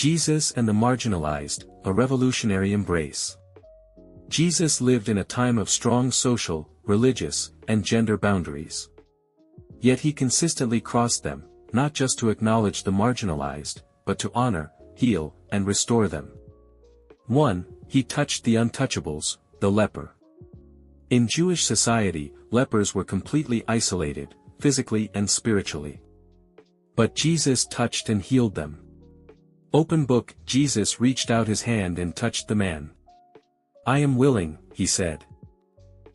Jesus and the Marginalized, a revolutionary embrace. Jesus lived in a time of strong social, religious, and gender boundaries. Yet he consistently crossed them, not just to acknowledge the marginalized, but to honor, heal, and restore them. 1. He touched the untouchables, the leper. In Jewish society, lepers were completely isolated, physically and spiritually. But Jesus touched and healed them. Open book, Jesus reached out his hand and touched the man. "I am willing," he said.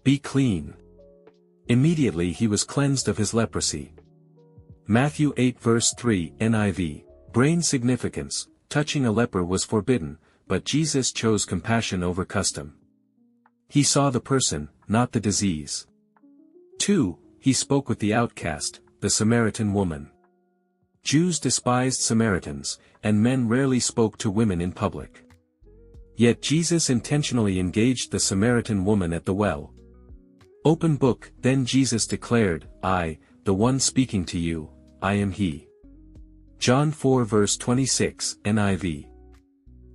"Be clean." Immediately he was cleansed of his leprosy. Matthew 8 verse 3 NIV. Brain significance, touching a leper was forbidden, but Jesus chose compassion over custom. He saw the person, not the disease. 2. He spoke with the outcast, the Samaritan woman. Jews despised Samaritans, and men rarely spoke to women in public. Yet Jesus intentionally engaged the Samaritan woman at the well. Open book, then Jesus declared, "I, the one speaking to you, I am he." John 4 verse 26 NIV.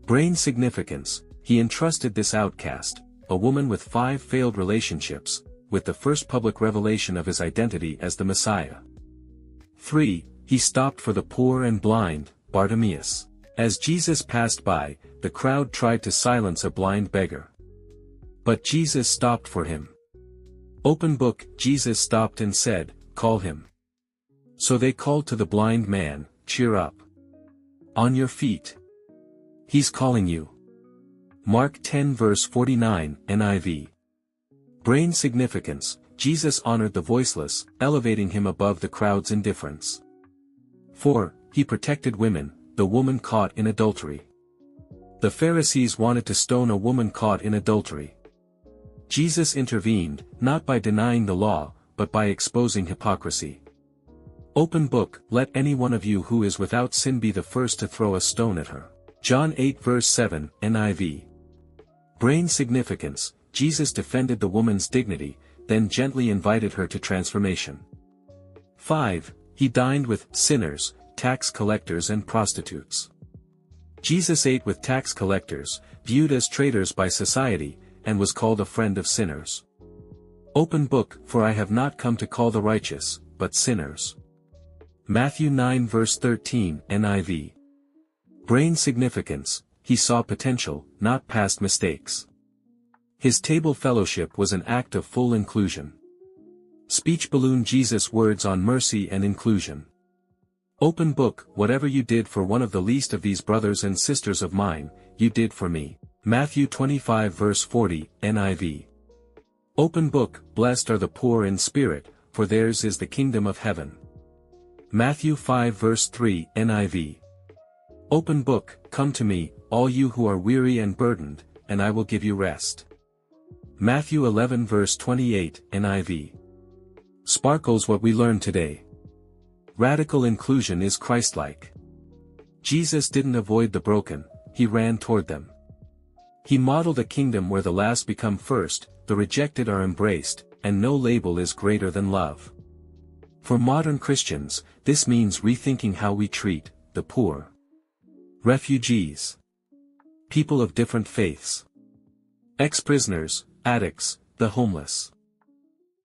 Brain significance, he entrusted this outcast, a woman with 5 failed relationships, with the first public revelation of his identity as the Messiah. 3. He stopped for the poor and blind, Bartimaeus. As Jesus passed by, the crowd tried to silence a blind beggar. But Jesus stopped for him. Open book, Jesus stopped and said, "Call him." So they called to the blind man, "Cheer up. On your feet. He's calling you." Mark 10 verse 49 NIV. Brain significance, Jesus honored the voiceless, elevating him above the crowd's indifference. 4. He protected women, the woman caught in adultery. The Pharisees wanted to stone a woman caught in adultery. Jesus intervened, not by denying the law, but by exposing hypocrisy. Open book, let any one of you who is without sin be the first to throw a stone at her. John 8 verse 7 NIV. Brain significance, Jesus defended the woman's dignity, then gently invited her to transformation. 5. He dined with sinners, tax collectors and prostitutes. Jesus ate with tax collectors, viewed as traitors by society, and was called a friend of sinners. Open book, for I have not come to call the righteous, but sinners. Matthew 9 verse 13 NIV. Brain significance, he saw potential, not past mistakes. His table fellowship was an act of full inclusion. Speech balloon, Jesus' words on mercy and inclusion. Open book, whatever you did for one of the least of these brothers and sisters of mine, you did for me. Matthew 25 verse 40 NIV. Open book, blessed are the poor in spirit, for theirs is the kingdom of heaven. Matthew 5 verse 3 NIV. Open book, come to me, all you who are weary and burdened, and I will give you rest. Matthew 11 verse 28 NIV. Sparkles what we learned today. Radical inclusion is Christ-like. Jesus didn't avoid the broken, he ran toward them. He modeled a kingdom where the last become first, the rejected are embraced, and no label is greater than love. For modern Christians, this means rethinking how we treat the poor, refugees, people of different faiths, ex-prisoners, addicts, the homeless.